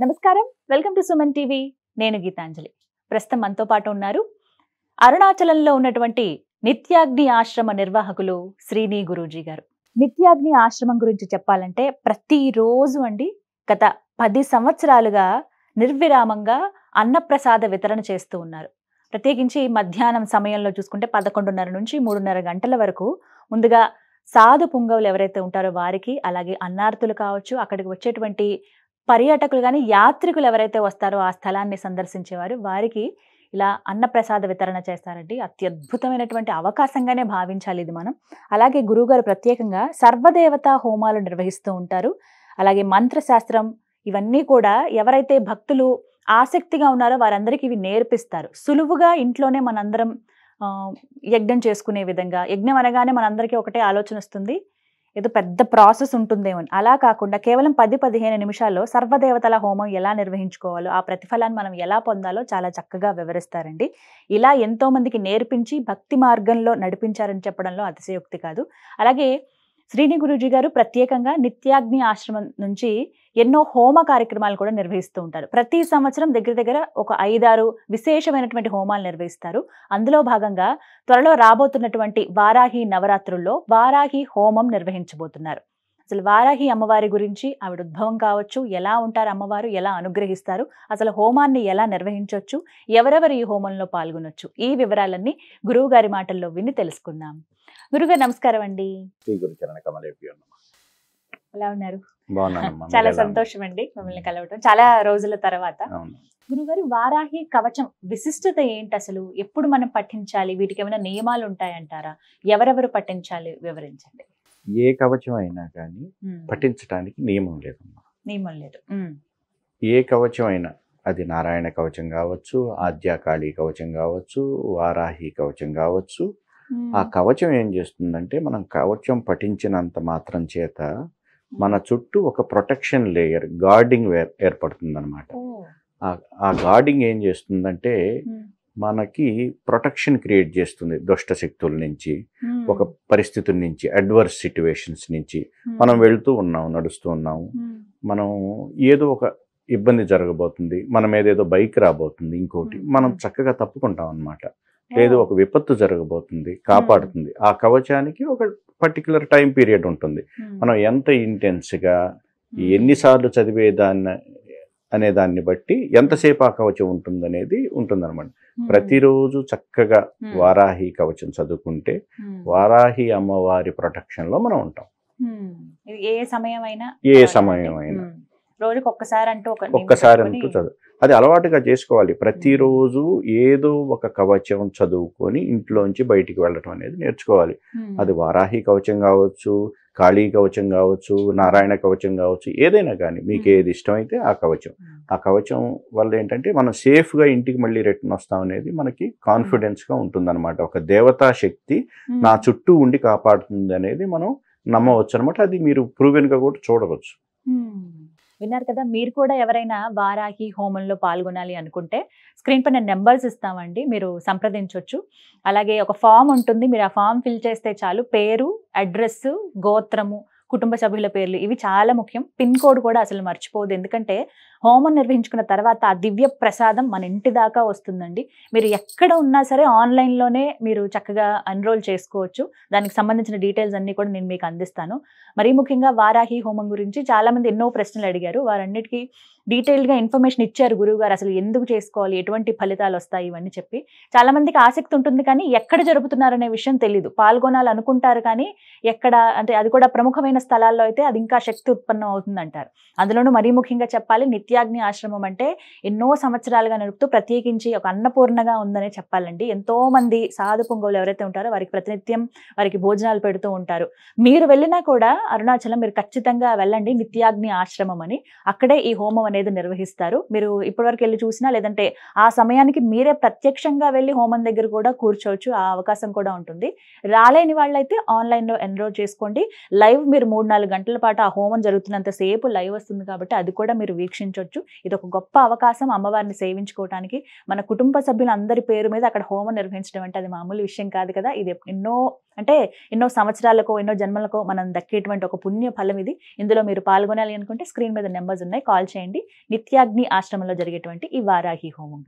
నమస్కారం, welcome to Suman TV. నేను గీతాంజలి. ప్రస్తుతం మనతో పాటు ఉన్నారు అరుణాచలంలో ఉన్నటువంటి నిత్యాగ్ని ఆశ్రమ నిర్వాహకులు శ్రీని గురూజీ గారు. నిత్యాగ్ని ఆశ్రమం గురించి చెప్పాలంటే ప్రతిరోజు అండి గత 10 సంవత్సరాలుగా నిర్విరామంగా అన్నప్రసాద వితరణ చేస్తూ ఉన్నారు. ప్రత్యేకించి మధ్యాహ్నం సమయంలో చూసుకుంటే 11:30 నుంచి 3:30 గంటల వరకు ముందుగా సాధు పుంగవులు ఎవరైతే ఉంటారో వారికి, అలాగే అన్నార్తులు కావచ్చు, అక్కడికి వచ్చేటువంటి పర్యాటకులు కానీ యాత్రికులు ఎవరైతే వస్తారో ఆ స్థలాన్ని సందర్శించేవారు వారికి ఇలా అన్నప్రసాద వితరణ చేస్తారండి. అత్యద్భుతమైనటువంటి అవకాశంగానే భావించాలి ఇది మనం. అలాగే గురువుగారు ప్రత్యేకంగా సర్వదేవతా హోమాలు నిర్వహిస్తూ ఉంటారు. అలాగే మంత్రశాస్త్రం ఇవన్నీ కూడా ఎవరైతే భక్తులు ఆసక్తిగా ఉన్నారో వారందరికీ ఇవి నేర్పిస్తారు. సులువుగా ఇంట్లోనే మనందరం యజ్ఞం చేసుకునే విధంగా. యజ్ఞం అనగానే మనందరికీ ఒకటే ఆలోచన వస్తుంది, ఏదో పెద్ద ప్రాసెస్ ఉంటుందేమో. అలా కాకుండా కేవలం 10-15 నిమిషాల్లో సర్వదేవతల హోమం ఎలా నిర్వహించుకోవాలో, ఆ ప్రతిఫలాన్ని మనం ఎలా పొందాలో చాలా చక్కగా వివరిస్తారండి. ఇలా ఎంతో మందికి నేర్పించి భక్తి మార్గంలో నడిపించారని చెప్పడంలో అతిశయోక్తి కాదు. అలాగే శ్రీని గురూజీ గారు ప్రత్యేకంగా నిత్యాగ్ని ఆశ్రమం నుంచి ఎన్నో హోమ కార్యక్రమాలు కూడా నిర్వహిస్తూ ఉంటారు. ప్రతి సంవత్సరం దగ్గర దగ్గర ఒక 5-6 విశేషమైనటువంటి హోమాలు నిర్వహిస్తారు. అందులో భాగంగా త్వరలో రాబోతున్నటువంటి వారాహి నవరాత్రుల్లో వారాహి హోమం నిర్వహించబోతున్నారు. అసలు వారాహి అమ్మవారి గురించి, ఆవిడ ఉద్భవం కావచ్చు, ఎలా ఉంటారు అమ్మవారు, ఎలా అనుగ్రహిస్తారు, అసలు హోమాన్ని ఎలా నిర్వహించవచ్చు, ఎవరెవరు ఈ హోమంలో పాల్గొనొచ్చు, ఈ వివరాలన్నీ గురువు గారి మాటల్లో విని తెలుసుకుందాం. గురుగారు నమస్కారం అండి. ఎలా ఉన్నారు? చాలా సంతోషం అండి మిమ్మల్ని కలవటం చాలా రోజుల తర్వాత. గురుగారు, వారాహి కవచం విశిష్టత ఏంటి అసలు? ఎప్పుడు మనం పఠించాలి? వీటికి ఏమైనా నియమాలు ఉంటాయంటారా? ఎవరెవరు పఠించాలి వివరించండి. ఏ కవచం అయినా కానీ పఠించడానికి నియమం లేదమ్మా. నియమం లేదు. ఏ కవచం అయినా, అది నారాయణ కవచం కావచ్చు, ఆద్యాకాళి కవచం కావచ్చు, వారాహి కవచం కావచ్చు. ఆ కవచం ఏం చేస్తుందంటే, మనం కవచం పఠించినంత మాత్రం చేత మన చుట్టూ ఒక ప్రొటెక్షన్ లేయర్, గార్డింగ్ ఏర్పడుతుంది అనమాట. ఆ గార్డింగ్ ఏం చేస్తుందంటే మనకి ప్రొటెక్షన్ క్రియేట్ చేస్తుంది దుష్ట శక్తుల నుంచి, ఒక పరిస్థితుల నుంచి, అడ్వర్స్ సిట్యువేషన్స్ నుంచి. మనం వెళ్తూ ఉన్నాం, నడుస్తూ ఉన్నాము, మనం ఏదో ఒక ఇబ్బంది జరగబోతుంది, మన మీద ఏదో బైక్ రాబోతుంది, ఇంకోటి మనం చక్కగా తప్పుకుంటాం అనమాట. లేదు, ఒక విపత్తు జరగబోతుంది, కాపాడుతుంది. ఆ కవచానికి ఒక పర్టికులర్ టైం పీరియడ్ ఉంటుంది. మనం ఎంత ఇంటెన్స్గా ఎన్నిసార్లు చదివేదాన్ని అనే దాన్ని బట్టి ఎంతసేపు ఆ కవచం ఉంటుందనేది ఉంటుందన్నమాట. ప్రతిరోజు చక్కగా వారాహి కవచం చదువుకుంటే వారాహి అమ్మవారి ప్రొటెక్షన్లో మనం ఉంటాం. ఏ సమయం అయినా రోజుకి ఒక్కసారి అంటూ చదువు, అది అలవాటుగా చేసుకోవాలి. ప్రతిరోజు ఏదో ఒక కవచం చదువుకొని ఇంట్లోంచి బయటికి వెళ్ళటం అనేది నేర్చుకోవాలి. అది వారాహి కవచం కావచ్చు, కాళీ కవచం కావచ్చు, నారాయణ కవచం కావచ్చు, ఏదైనా కానీ మీకు ఏది ఇష్టమైతే ఆ కవచం. ఆ కవచం వల్ల ఏంటంటే మనం సేఫ్గా ఇంటికి మళ్ళీ రిటర్న్ వస్తాం అనేది మనకి కాన్ఫిడెన్స్గా ఉంటుందన్నమాట. ఒక దేవతా శక్తి నా చుట్టూ ఉండి కాపాడుతుంది అనేది మనం నమ్మవచ్చు అనమాట. అది మీరు ప్రూవెన్గా కూడా చూడవచ్చు. విన్నారు కదా. మీరు కూడా ఎవరైనా వారాహి హోమంలో పాల్గొనాలి అనుకుంటే స్క్రీన్ పైన నెంబర్స్ ఇస్తామండి, మీరు సంప్రదించవచ్చు. అలాగే ఒక ఫామ్ ఉంటుంది, మీరు ఆ ఫామ్ ఫిల్ చేస్తే చాలు. పేరు, అడ్రస్, గోత్రము, కుటుంబ సభ్యుల పేర్లు ఇవి చాలా ముఖ్యం. పిన్ కోడ్ కూడా అసలు మర్చిపోదు, ఎందుకంటే హోమం నిర్వహించుకున్న తర్వాత ఆ దివ్య ప్రసాదం మన ఇంటి దాకా వస్తుందండి. మీరు ఎక్కడ ఉన్నా సరే ఆన్లైన్లోనే మీరు చక్కగా ఎన్రోల్ చేసుకోవచ్చు. దానికి సంబంధించిన డీటెయిల్స్ అన్నీ కూడా నేను మీకు అందిస్తాను. మరీ ముఖ్యంగా వారాహి హోమం గురించి చాలామంది ఎన్నో ప్రశ్నలు అడిగారు. వారన్నిటికీ డీటెయిల్డ్గా ఇన్ఫర్మేషన్ ఇచ్చారు గురువుగారు. అసలు ఎందుకు చేసుకోవాలి, ఎటువంటి ఫలితాలు వస్తాయి, ఇవన్నీ చెప్పి. చాలామందికి ఆసక్తి ఉంటుంది కానీ ఎక్కడ జరుపుతున్నారనే విషయం తెలియదు. పాల్గొనాలనుకుంటారు కానీ ఎక్కడ, అంటే అది కూడా ప్రముఖమైన స్థలాల్లో అయితే అది ఇంకా శక్తి ఉత్పన్నం అవుతుందంటారు. అందులోనూ మరీ ముఖ్యంగా చెప్పాలి, నిత్యాగ్ని ఆశ్రమం అంటే ఎన్నో సంవత్సరాలుగా నడుపుతూ ప్రత్యేకించి ఒక అన్నపూర్ణగా ఉందనే చెప్పాలండి. ఎంతో మంది సాధు పుంగవులు ఎవరైతే ఉంటారో వారికి ప్రతినిత్యం వారికి భోజనాలు పెడుతూ ఉంటారు. మీరు వెళ్ళినా కూడా అరుణాచలం మీరు ఖచ్చితంగా వెళ్ళండి, నిత్యాగ్ని ఆశ్రమం అని. అక్కడే ఈ హోమం అనేది నిర్వహిస్తారు. మీరు ఇప్పటివరకు వెళ్ళి చూసినా, లేదంటే ఆ సమయానికి మీరే ప్రత్యక్షంగా వెళ్ళి హోమం దగ్గర కూడా కూర్చోవచ్చు, ఆ అవకాశం కూడా ఉంటుంది. రాలేని వాళ్ళైతే ఆన్లైన్లో ఎన్రోల్ చేసుకోండి. లైవ్ మీరు 3-4 గంటల పాటు ఆ హోమం జరుగుతున్నంత సేపు లైవ్ వస్తుంది కాబట్టి అది కూడా మీరు వీక్షించవచ్చు. దర్శించవచ్చు. ఇది ఒక గొప్ప అవకాశం అమ్మవారిని సేవించుకోవడానికి. మన కుటుంబ సభ్యులందరి పేరు మీద అక్కడ హోమం నిర్వహించడం అంటే అది మామూలు విషయం కాదు కదా. ఇది ఎన్నో సంవత్సరాలకో ఎన్నో జన్మలకో మనం దక్కేటువంటి ఒక పుణ్య ఫలం ఇది. ఇందులో మీరు పాల్గొనాలి అనుకుంటే స్క్రీన్ మీద నెంబర్స్ ఉన్నాయి, కాల్ చేయండి. నిత్యాగ్ని ఆశ్రమంలో జరిగేటువంటి ఈ వారాహి హోమం.